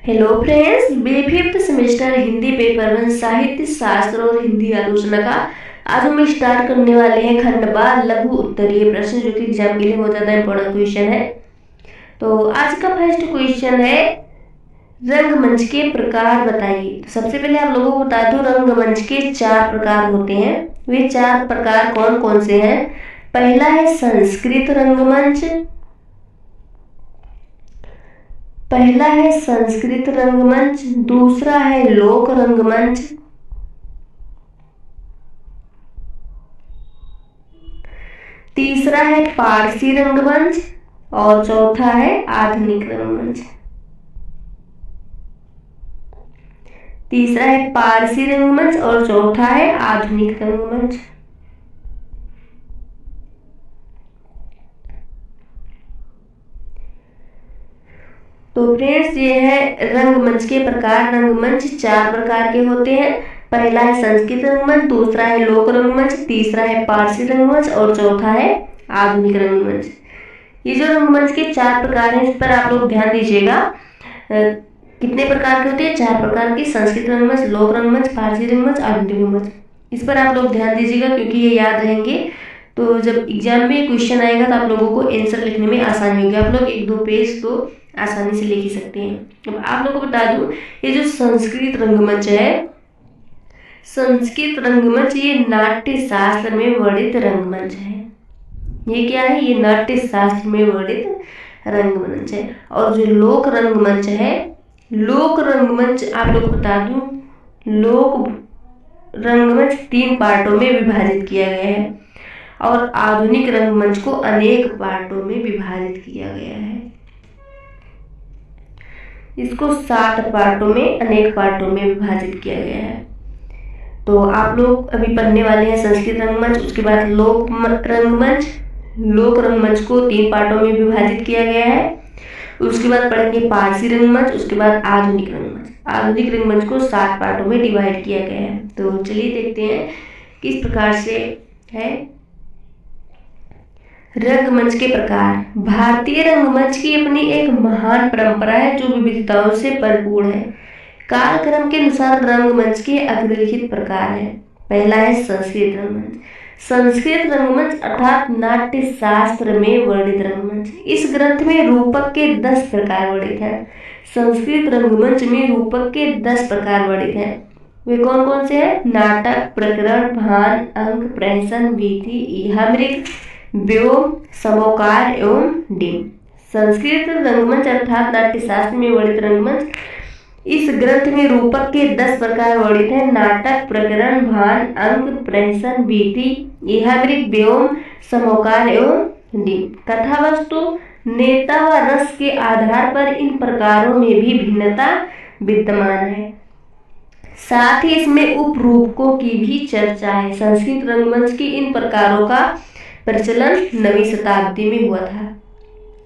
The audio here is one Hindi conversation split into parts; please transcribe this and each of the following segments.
Hello friends, B fifth semester Hindi paper one साहित्य शास्त्र और हिंदी आलोचना का आज हम स्टार्ट करने वाले हैं खंड बा लघु उत्तरीय प्रश्न, जो कि एग्जाम के लिए बहुत ज़्यादा इंपॉर्टेंट क्वेश्चन है। तो आज का फर्स्ट क्वेश्चन है, रंगमंच के प्रकार बताइए। तो सबसे पहले आप लोगों को बता दूं, रंगमंच के 4 प्रकार होते हैं। वे 4 प्रकार कौन कौन से हैं? पहला है संस्कृत रंगमंच, दूसरा है लोक रंगमंच, तीसरा है पारसी रंगमंच और चौथा है आधुनिक रंगमंच। तीसरा है पारसी रंगमंच और चौथा है आधुनिक रंगमंच। तो फ्रेंड्स, ये है रंगमंच के प्रकार। रंगमंच 4 प्रकार के होते हैं। पहला है संस्कृत रंगमंच, दूसरा है लोक रंगमंच, तीसरा है पारसी रंगमंच और चौथा है आधुनिक रंगमंच। ये जो रंगमंच के 4 प्रकार हैं, इस पर आप लोग ध्यान दीजिएगा। कितने प्रकार के होते हैं? 4 प्रकार के। संस्कृत रंगमंच, लोक रंगमंच, पारसी रंगमंच, आधुनिक रंगमंच। इस पर आप लोग ध्यान दीजिएगा, क्योंकि ये याद रहेंगे। तो जब एग्जाम में क्वेश्चन आएगा तो आप लोगों को आंसर लिखने में आसानी होगी। आप लोग 1-2 पेज तो आसानी से लिख ही सकते हैं। अब आप लोगों को बता दूं, ये जो संस्कृत रंगमंच है, संस्कृत रंगमंच ये नाट्य शास्त्र में वर्णित रंगमंच है। ये क्या है? ये नाट्य शास्त्र में वर्णित रंगमंच है। और जो लोक रंगमंच है, लोक रंगमंच आप लोग को बता दूं, लोक रंगमंच 3 पार्टों में विभाजित किया गया है और आधुनिक रंगमंच को अनेक पार्टों में विभाजित किया गया है। इसको 7 पार्टों में, अनेक पार्टों में विभाजित किया गया है। तो आप लोग अभी पढ़ने वाले हैं संस्कृत रंगमंच, उसके बाद लोक रंगमंच। लोक रंगमंच को 3 पार्टों में विभाजित किया गया है। उसके बाद पढ़ेंगे पारसी रंगमंच, उसके बाद आधुनिक रंगमंच। आधुनिक रंगमंच को 7 पार्टों में डिवाइड किया गया है। तो चलिए देखते हैं किस प्रकार से है रंगमंच के प्रकार। भारतीय रंगमंच की अपनी एक महान परंपरा है, जो विविधताओं से भरपूर है। कालक्रम के अनुसार रंगमंच के अग्रलिखित प्रकार हैं। पहला है संस्कृत रंगमंच। संस्कृत रंगमंच अर्थात नाट्य शास्त्र में वर्णित रंगमंच। इस ग्रंथ में रूपक के 10 प्रकार वर्णित हैं। संस्कृत रंगमंच में रूपक के 10 प्रकार वर्णित हैं। वे कौन कौन से हैं? नाटक, प्रकरण, भान, अंक, प्रहसन, वीथी, इहामृग, व्योम, समोकार एवं डिम। संस्कृत रंगमंच अर्थात नाट्य शास्त्र में वर्णित रंगमंच। इस ग्रंथ में रूपक के 10 प्रकार वर्णित हैं। नाटक, प्रकरण, भान, अंक, प्रहसन, वीथी, इहामृग, व्योम, समोकार एवं डिम। कथा वस्तु, नेता व रस के आधार पर इन प्रकारों में भी भिन्नता विद्यमान है। साथ ही इसमें उपरूपकों की भी चर्चा है। संस्कृत रंगमंच की इन प्रकारों का प्रचलन 9वीं शताब्दी में हुआ था।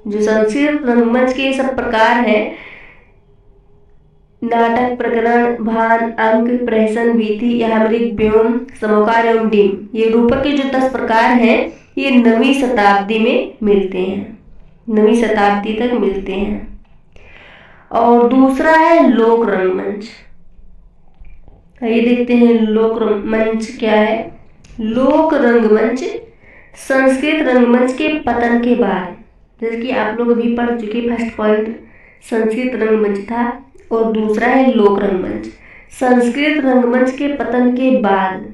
जो संस्कृत रंगमंच के सब प्रकार हैं, नाटक, प्रकरण, भान, अंक, प्रहसन, वीथी, इहामृग, व्योम, समोकार एवं डिम, ये रूपक के जो 10 प्रकार हैं, ये 9वीं शताब्दी में मिलते हैं। 9वीं शताब्दी तक मिलते हैं। और दूसरा है लोक रंगमंच। आइए देखते हैं लोक रंगमंच क्या है। लोक रंगमंच संस्कृत रंगमंच के पतन के बाद, जैसे कि आप लोग अभी पढ़ चुके, फर्स्ट पॉइंट संस्कृत रंगमंच था और दूसरा है लोक रंगमंच। संस्कृत रंगमंच के पतन के बाद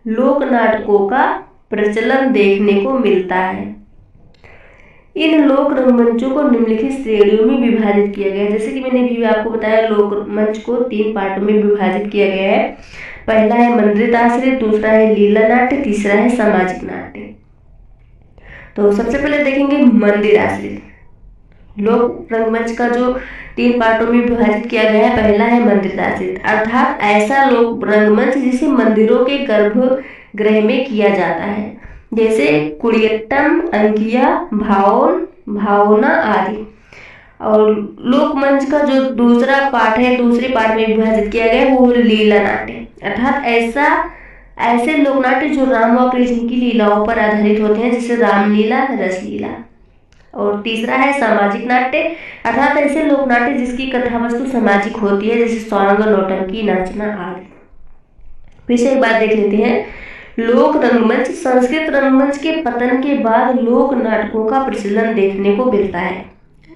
लोक नाटकों का प्रचलन देखने को मिलता है। इन लोक रंगमंचों को निम्नलिखित श्रेणियों में विभाजित किया गया है। जैसे कि मैंने भी आपको बताया, लोक मंच को 3 पार्टों में विभाजित किया गया है। पहला है मंदिर आश्रित, दूसरा है लीला नाट्य, तीसरा है सामाजिक नाट्य। तो सबसे पहले देखेंगे मंदिर आश्रित। लोक रंगमंच का जो 3 पार्टों में विभाजित किया गया है, पहला है मंदिर आश्रित, अर्थात ऐसा लोक रंगमंच जिसे मंदिरों के गर्भगृह में किया जाता है, जैसे कुडियट्टम, अंकिया, भावना आदि। और लोकमंच का जो दूसरा पार्ट है, दूसरे पार्ट में विभाजित किया गया है, वो लीला नाट्य, अर्थात ऐसे लोकनाट्य जो राम और कृष्ण की लीलाओं पर आधारित होते हैं, जैसे रामलीला, रसलीला। और तीसरा है सामाजिक नाट्य, अर्थात ऐसे लोक नाट्य जिसकी कथा वस्तु सामाजिक होती है, जैसे स्वांग, नौटंकी, नाचना आदि। फिर से एक बात देख लेते हैं, लोक रंगमंच। संस्कृत रंगमंच के पतन के बाद लोक नाटकों का प्रचलन देखने को मिलता है।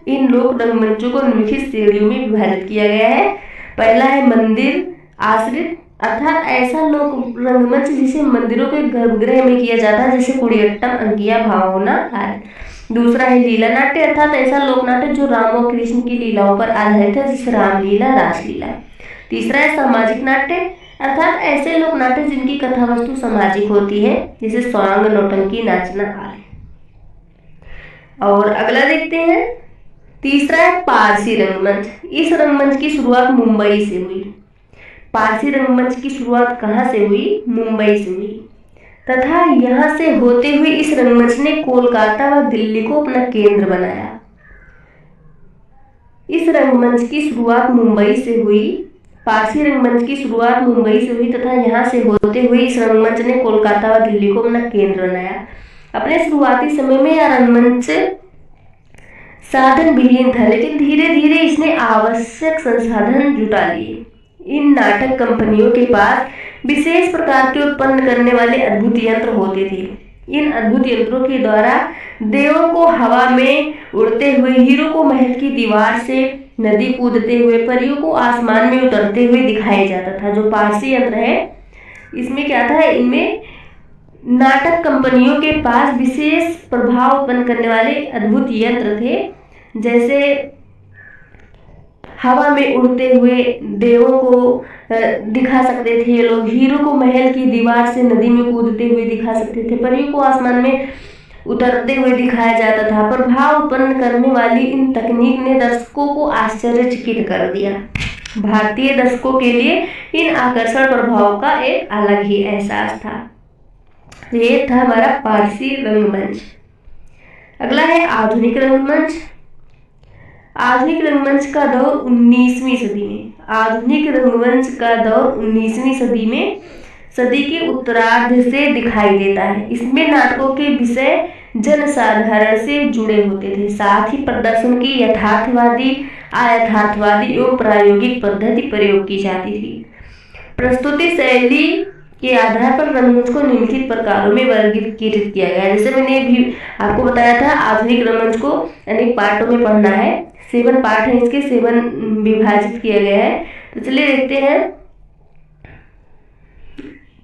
इन लोक रंगमंचों को निम्नलिखित श्रेणियों में विभाजित किया गया है। पहला है मंदिर आश्रित, अर्थात ऐसा लोक रंगमंच जिसे मंदिरों के गर्भगृह में किया जाता है, जैसे कुडियाट्टम, अंकिया, भावना आदि। दूसरा है लीला नाट्य, अर्थात ऐसा लोक नाट्य जो राम और कृष्ण की लीलाओं पर आधारित है, जैसे रामलीला, रासलीला। तीसरा है सामाजिक नाट्य, अर्थात ऐसे लोक नाट्य जिनकी कथा वस्तु सामाजिक होती है, जैसे स्वांग, नौटंकी, नाचना आदि। और अगला देखते हैं, तीसरा है पारसी रंगमंच। इस रंगमंच की शुरुआत मुंबई से हुई। पारसी रंगमंच की शुरुआत कहाँ से हुई? मुंबई से हुई, तथा यहाँ से होते हुए इस रंगमंच ने कोलकाता व दिल्ली को अपना केंद्र बनाया। इस रंगमंच की शुरुआत मुंबई से हुई, पारसी रंगमंच की शुरुआत मुंबई से हुई तथा यहाँ से होते हुए इस रंगमंच ने कोलकाता व दिल्ली को अपना केंद्र बनाया। अपने शुरुआती समय में यह रंगमंच साधन विहीन था, लेकिन धीरे धीरे इसने आवश्यक संसाधन जुटा लिए। इन नाटक कंपनियों के पास विशेष प्रकार के उत्पन्न करने वाले अद्भुत यंत्र होते थे। इन अद्भुत यंत्रों के द्वारा देवों को हवा में उड़ते हुए, हीरो को महल की दीवार से नदी कूदते हुए, परियों को आसमान में उतरते हुए दिखाया जाता था। जो पारसी यंत्र है, इसमें क्या था, इनमें नाटक कंपनियों के पास विशेष प्रभाव उत्पन्न करने वाले अद्भुत यंत्र थे, जैसे हवा में उड़ते हुए देवों को दिखा सकते थे ये लोग, हीरो को महल की दीवार से नदी में कूदते हुए दिखा सकते थे, परियों को आसमान में उतरते हुए दिखाया जाता था। प्रभाव उत्पन्न करने वाली इन तकनीक ने दर्शकों को आश्चर्यचकित कर दिया। भारतीय दर्शकों के लिए इन आकर्षण प्रभाव का एक अलग ही एहसास था। ये था हमारा पारसी रंगमंच। अगला है आधुनिक रंगमंच। आधुनिक रंगमंच का दौर 19वीं सदी में। आधुनिक रंगमंच का दौर 19वीं सदी के उत्तरार्ध से दिखाई देता है। इसमें नाटकों के विषय जनसाधारण से जुड़े होते थे, साथ ही प्रदर्शन की यथार्थवादी, अयथार्थवादी एवं प्रायोगिक पद्धति प्रयोग की जाती थी। प्रस्तुति शैली के आधार पर रंगमंच को निम्नलिखित प्रकारों में वर्गीकृत किया गया है। जैसे मैंने भी आपको बताया था, आधुनिक रंगमंच को अनेक पार्टों में पढ़ना है। 7 पार्ट है इसके, 7 विभाजित किया गया है। तो चलिए देखते हैं।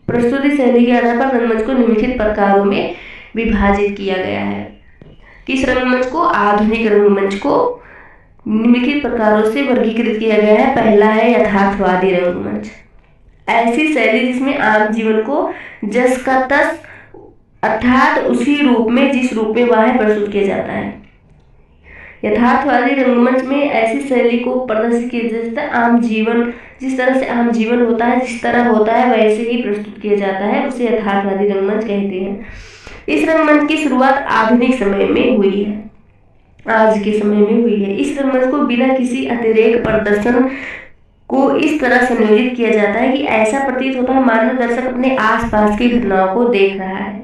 प्रस्तुति शैली के आधार पर रंगमंच को निम्नलिखित प्रकारों में विभाजित किया गया है। किस रंगमंच को? आधुनिक रंगमंच को निम्नलिखित प्रकारों से वर्गीकृत किया गया है। पहला है यथार्थवादी रंगमंच। ऐसी शैली जिसमें आम जीवन को जस का तस, अर्थात उसी रूप में जिस रूप में वह है, प्रस्तुत किया जाता है। यथार्थवादी रंगमंच में ऐसी शैली को प्रदर्शित किया जाता है, आम जीवन, जिस तरह से आम जीवन होता है, जिस तरह होता है वैसे ही प्रस्तुत किया जाता है, उसे यथार्थवादी रंगमंच कहते हैं। इस रंगमंच की शुरुआत आधुनिक समय में हुई है, आज के समय में हुई है। इस रंगमंच को बिना किसी अतिरेक प्रदर्शन को इस तरह संयोजित किया जाता है कि ऐसा प्रतीत होता है मानो दर्शक अपने आसपास की घटनाओं को देख रहा है।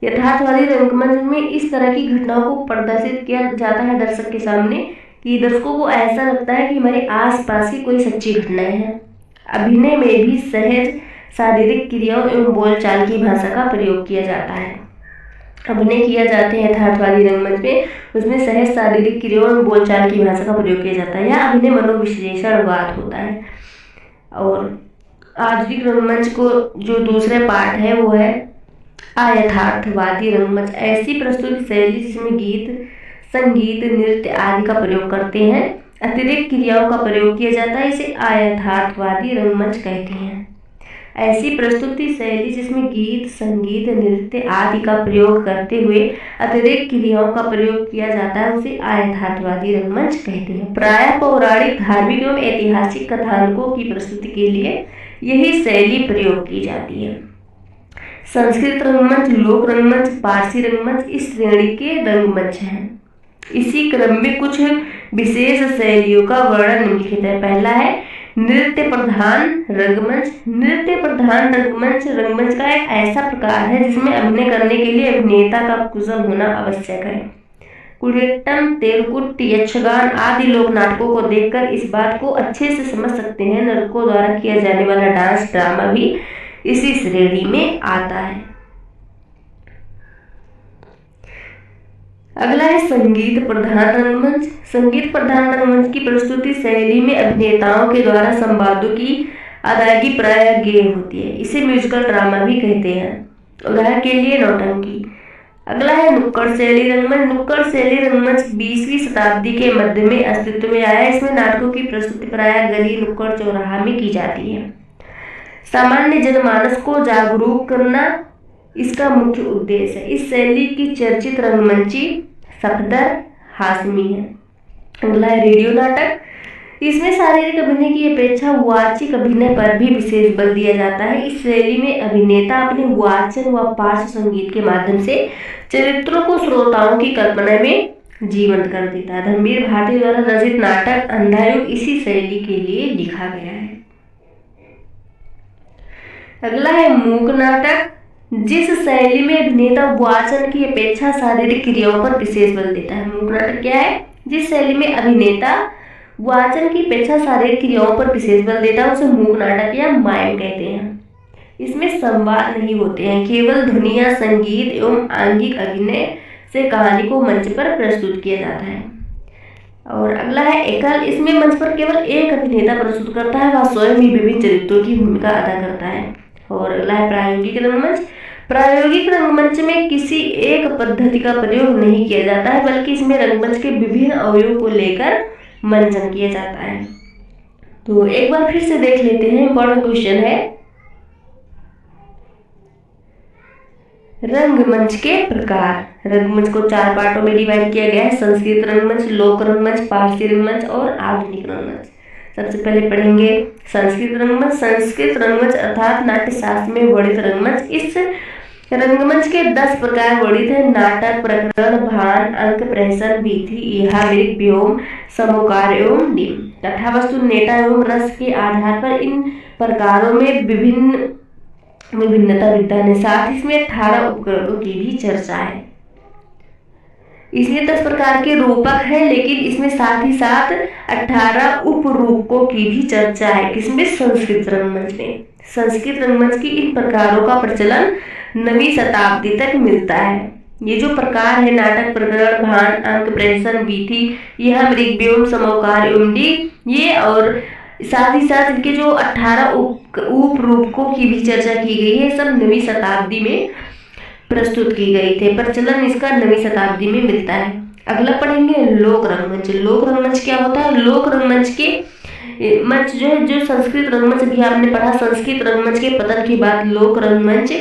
यथार्थवादी रंगमंच में इस तरह की घटनाओं को प्रदर्शित किया जाता है दर्शक के सामने कि दर्शकों को ऐसा लगता है कि हमारे आसपास की कोई सच्ची घटनाएं हैं। अभिनय में भी सहज शारीरिक क्रियाओं एवं बोलचाल की भाषा का प्रयोग किया जाता है। अभिनय किया जाते हैं यथार्थवादी रंगमंच में, उसमें सहज शारीरिक क्रियाओं एवं बोलचाल की भाषा का प्रयोग किया जाता है। यह अभिनय मनोविश्लेषणवाद होता है। और आधुनिक रंगमंच को जो दूसरे पार्ट है वो है अयथार्थवादी रंगमंच। ऐसी प्रस्तुति शैली जिसमें गीत, संगीत, नृत्य आदि का प्रयोग करते हैं, अतिरिक्त क्रियाओं का प्रयोग किया जाता है, इसे अयथार्थवादी रंगमंच कहते हैं। ऐसी प्रस्तुति शैली जिसमें गीत, संगीत, नृत्य आदि का प्रयोग करते हुए अतिरिक्त क्रियाओं का प्रयोग किया जाता है, उसे अयथार्थवादी रंगमंच कहते हैं। प्रायः पौराणिक, धार्मिक एवं ऐतिहासिक कथानकों की प्रस्तुति के लिए यही शैली प्रयोग की जाती है। संस्कृत रंगमंच, लोक रंगमंच, पारसी रंगमंच इस श्रेणी के रंगमंच हैं। इसी क्रम में कुछ विशेष शैलियों का वर्णन निम्नलिखित है। पहला है नृत्य प्रधान रंगमंच। नृत्य प्रधान रंगमंच रंगमंच का एक ऐसा प्रकार है जिसमें अभिनय करने के लिए अभिनेता का कुशल होना आवश्यक है। कुडियाट्टम, तेलकुट्टी, यक्षगान आदि लोक नाटकों को देखकर इस बात को अच्छे से समझ सकते हैं नर्तकों द्वारा किया जाने वाला डांस ड्रामा भी इसी श्रेणी में आता है। अगला है संगीत प्रधान रंगमंच। संगीत प्रधान रंगमंच की प्रस्तुति शैली में अभिनेताओं के द्वारा संवादों की अदायगी प्रायः गेय होती है। इसे म्यूजिकल ड्रामा भी कहते हैं। उदाहरण के लिए नौटंकी। अगला है नुक्कड़ शैली रंगमंच। नुक्कड़ शैली रंगमंच 20वीं शताब्दी के मध्य में अस्तित्व में आया। इसमें नाटकों की प्रस्तुति प्रायः गली, नुक्कड़, चौराहा में की जाती है। सामान्य जनमानस को जागरूक करना इसका मुख्य उद्देश्य है। इस शैली की चर्चित रंगमंची सफदर हाशमी है। अगला है रेडियो नाटक। इसमें शारीरिक अभिनय की अपेक्षा वाचिक अभिनय पर भी विशेष बल दिया जाता है। इस शैली में अभिनेता अपने वाचन व पार्श्व संगीत के माध्यम से चरित्रों को श्रोताओं की कल्पना में जीवंत कर देता है। धर्मवीर भारती द्वारा रचित नाटक अंधायुग इसी शैली के लिए लिखा गया है। अगला है मूक नाटक, जिस शैली में अभिनेता वाचन की अपेक्षा शारीरिक क्रियाओं पर विशेष बल देता है। मूक नाटक क्या है? जिस शैली में अभिनेता वाचन की अपेक्षा शारीरिक क्रियाओं पर विशेष बल देता है उसे मूक नाटक या माइम कहते हैं। इसमें संवाद नहीं होते हैं, केवल ध्वनियाँ, संगीत एवं आंगिक अभिनय से कहानी को मंच पर प्रस्तुत किया जाता है। और अगला है एकल। इसमें मंच पर केवल एक अभिनेता प्रस्तुत करता है, वह स्वयं ही विभिन्न चरित्रों की भूमिका अदा करता है। और अगला है प्रायोगिक रंगमंच। प्रायोगिक रंगमंच में किसी एक पद्धति का प्रयोग नहीं किया जाता है, बल्कि इसमें रंगमंच के विभिन्न अवयवों को लेकर मंचन किया जाता है। तो एक बार फिर से देख लेते हैं, इंपॉर्टेंट क्वेश्चन है। रंगमंच के प्रकार। रंगमंच को 4 पार्टों में डिवाइड किया गया है। संस्कृत रंगमंच, लोक रंगमंच, पारसी रंगमंच और आधुनिक रंगमंच। सबसे पहले पढ़ेंगे संस्कृत रंगमंच। संस्कृत रंगमंच अर्थात नाट्यशास्त्र में वर्णित रंगमंच। इस रंगमंच के 10 प्रकार वर्णित है। नाटक, प्रकरण, भान, अंक, प्रहसन, वीथी, इहा, मृग, व्योम, समोकार एवं डिम। कथावस्तु, नेता एवं रस के आधार पर इन प्रकारों में विभिन्नता विद्यमान है। साथ ही इसमें 18 उपकरणों की भी चर्चा है। इसमें 10 प्रकार के रूपक है, लेकिन इसमें साथ ही साथ 18 उपरूपकों की भी चर्चा है। किसमें? संस्कृत रंगमंच में। संस्कृत रंगमंच की इन प्रकारों का प्रचलन 9वीं शताब्दी तक मिलता है। ये जो प्रकार है नाटक, प्रकरण, भान, अंक, प्रहसन, वीथी, यह, मृग, व्योम, समोकार एवं डिम, ये और साथ ही साथ इनके जो 18 उपरूपकों की भी चर्चा की गई है, सब 9वीं शताब्दी में प्रस्तुत की गई थे। प्रचलन इसका 9वीं शताब्दी में मिलता है। अगला पढ़ेंगे लोक रंगमंच। लोक रंगमंच क्या होता है? लोक रंगमंच के मंच जो है, जो संस्कृत रंगमंच भी आपने पढ़ा, संस्कृत रंगमंच के पतन के बाद लोक रंगमंच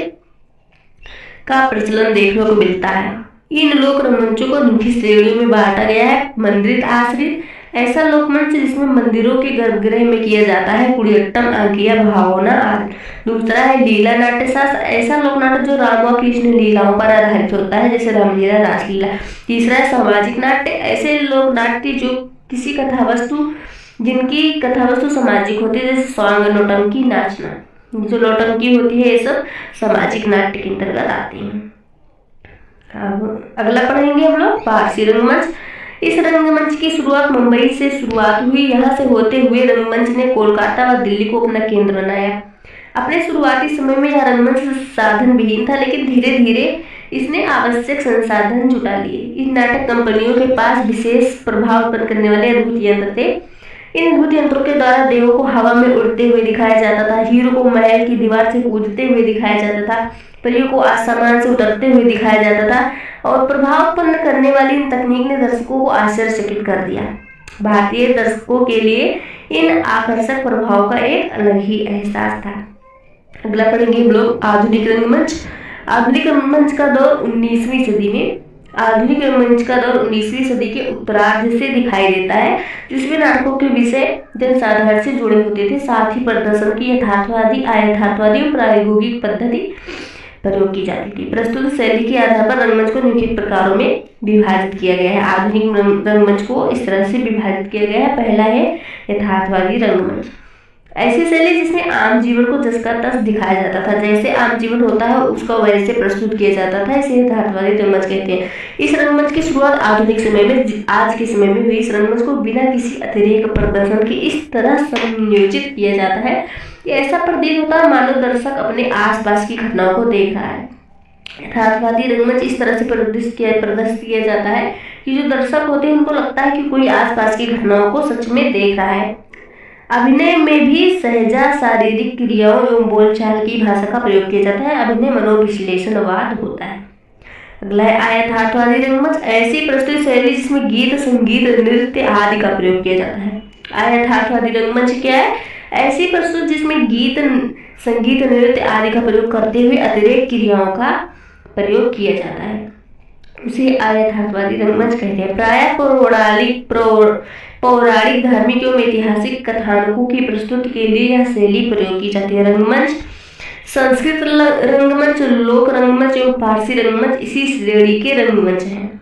का प्रचलन देखने को मिलता है। इन लोक रंगमंचों को निम्न श्रेणियों में बांटा गया है। मंदिर आश्रित, ऐसा लोकमंच जिसमें मंदिरों के गर्भगृह में किया जाता है, कुडियाट्टम, अंकिया, भावना आदि। दूसरा है लीला नाट्यशास्त्र, ऐसा लोक नाटक जो राम व कृष्ण लीलाओं पर आधारित होता है, जैसे रामलीला, रासलीला। तीसरा है सामाजिक नाट्य, ऐसे लोक नाट्य जो किसी कथावस्तु जिनकी कथावस्तु सामाजिक होती है, जैसे स्वांग, नौटंकी, नाचना। जो नौटंकी होती है ये सब सामाजिक नाट्य के अंतर्गत आती हैं। अब अगला पढ़ेंगे हम लोग पारसी रंगमंच। इस रंगमंच की शुरुआत मुंबई से शुरुआत हुई। यहाँ से होते हुए रंगमंच ने कोलकाता व दिल्ली को अपना केंद्र बनाया। अपने शुरुआती समय में यह रंगमंच साधन विहीन था, लेकिन धीरे धीरे इसने आवश्यक संसाधन जुटा लिए। इन नाटक कंपनियों के पास विशेष प्रभाव उत्पन्न करने वाले अद्भुत यंत्र थे। इन अद्भुत यंत्रों के द्वारा देवों को हवा में उड़ते हुए दिखाया जाता था, हीरो को महल की दीवार से कूदते हुए दिखाया जाता था, परियों को आसमान से उतरते हुए दिखाया जाता था। और प्रभाव उत्पन्न करने वाली इन तकनीक ने दर्शकों को आश्चर्यचकित कर दिया। भारतीय दर्शकों के लिए इन आकर्षक प्रभाव का एक अलग ही एहसास था। अगला पढ़ेंगे हम लोग आधुनिक रंगमंच। आधुनिक रंगमंच का दौर 19वीं सदी में आधुनिक रंगमंच का दौर 19वीं सदी के उत्तरार्ध से दिखाई देता है, जिसमें नाटकों के विषय जनसाधारण से जुड़े होते थे। साथ ही प्रदर्शन की यथार्थवादी, अयथार्थवादी और प्रायोगिक पद्धति प्रयोग की जाती थी। प्रस्तुत शैली के आधार पर रंगमंच को निम्नलिखित प्रकारों में विभाजित किया गया है। आधुनिक रंगमंच को इस तरह से विभाजित किया गया है। पहला है यथार्थवादी रंगमंच। ऐसी शैली जिसमें आम जीवन को जस का तस दिखाया जाता था, जैसे आम जीवन होता है उसका वैसे प्रस्तुत किया जाता था, इसे यथार्थवादी रंगमंच कहते हैं। इस रंगमंच की शुरुआत आधुनिक समय में आज के समय में हुई। इस रंगमंच को बिना किसी अतिरेक प्रदर्शन के इस तरह संयोजित किया जाता है कि ऐसा प्रतीत होता है मानो दर्शक अपने आसपास की घटनाओं को देख रहा है। यथार्थवादी रंगमंच इस तरह से प्रदर्शित किया जाता है कि जो दर्शक होते हैं उनको लगता है कि कोई आसपास की घटनाओं को सच में देख रहा है। अभिनय में भी सहजा शारीरिक क्रियाओं एवं बोलचाल की भाषा का प्रयोग किया जाता है। अभिनय मनोविश्लेषणवाद होता है। अगला है यथार्थवादी रंगमंच, ऐसी प्रस्तुति शैली जिसमें गीत, संगीत, नृत्य आदि का प्रयोग किया जाता है। यथार्थवादी रंगमंच क्या है? ऐसी प्रस्तुति जिसमें गीत, संगीत, नृत्य आदि का प्रयोग करते हुए अतिरेक क्रियाओं का प्रयोग किया जाता है, उसे यथार्थवादी रंगमंच कहते हैं। प्रायः पौराणिक, धार्मिक एवं ऐतिहासिक कथानकों की प्रस्तुति के लिए यह शैली प्रयोग की जाती है। रंगमंच संस्कृत रंगमंच, लोक रंगमंच एवं पारसी रंगमंच इसी श्रेणी के रंगमंच हैं।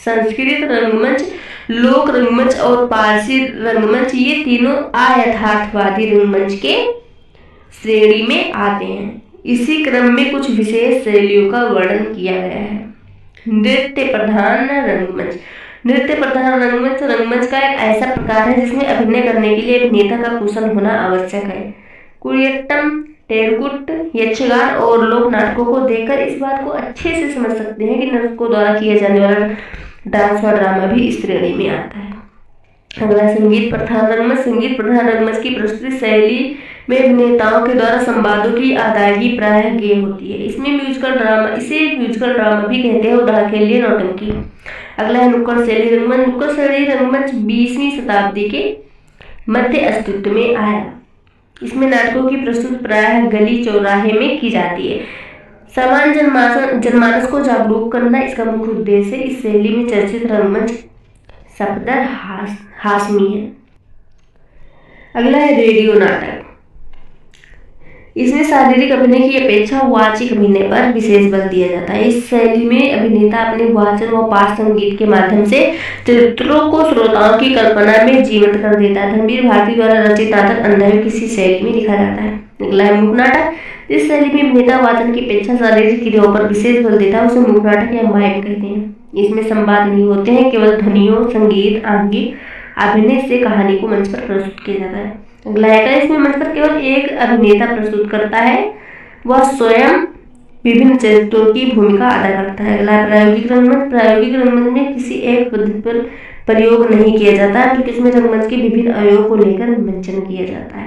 संस्कृत रंगमंच, लोक रंगमंच और पारसी रंगमंच ये तीनों अयथार्थवादी रंगमंच के श्रेणी में आते हैं। इसी क्रम में कुछ विशेष शैलियों का वर्णन किया गया है। नृत्य प्रधान रंगमंच। नृत्य प्रधान रंगमंच रंगमंच का एक ऐसा प्रकार है जिसमें अभिनय करने के लिए अभिनेता का कुशल होना आवश्यक है। कुडियाट्टम, टेरकुट, यक्षगान और लोक नाटकों को देखकर इस बात को अच्छे से समझ सकते हैं कि नर्तकों द्वारा किया जाने वाला डांस और ड्रामा भी इस श्रेणी में आता है। अगला संगीत प्रधान रंगमंच। संगीत प्रधान रंगमंच की प्रस्तुति शैली में अभिनेताओं के द्वारा संवादों की अदायगी प्रायः गेय होती है। इसे म्यूजिकल ड्रामा भी कहते हैं, उदाहरण के लिए नौटंकी। अगला है नुक्कड़ शैली रंगमंच। नुक्कड़ शैली रंगमंच 20वीं शताब्दी के मध्य अस्तित्व में आया। इसमें नाटकों की प्रस्तुति प्रायः गली चौराहे में की जाती है। सामान्य जनमानस को जागरूक करना इसका मुख्य उद्देश्य है। इस शैली में चर्चित रंगमंच सफदर हाशमी है। अगला है रेडियो नाटक। इसमें शारीरिक अभिनय की अपेक्षा वाचिक अभिनय पर विशेष बल दिया जाता है। इस शैली में अभिनेता अपने वाचन व पाठ संगीत के माध्यम से चरित्रों को श्रोताओं की कल्पना में जीवंत कर देता है। धर्मवीर भारती द्वारा रचित नाटक अंधाधुन किसी शैली में लिखा जाता है। अगला है मूक नाटक। इस शैली में अभिनेता वाचन की अपेक्षा शारीरिक क्रियाओं पर विशेष बल देता है, उसे मूक नाटक या माइम कहते हैं। इसमें संवाद नहीं होते हैं, केवल ध्वनियों, संगीत, आंगिक अभिनय से कहानी को मंच पर प्रस्तुत किया जाता है। अगला है इसमें मंच पर केवल एक अभिनेता प्रस्तुत करता है, वह स्वयं विभिन्न चरित्रों की भूमिका अदा करता है। अगला प्रायोगिक रंगमंच। प्रायोगिक रंगमंच में किसी एक पद्धति पर प्रयोग नहीं किया जाता है, बल्कि इसमें रंगमंच के विभिन्न अवयवों को लेकर मंचन किया जाता है।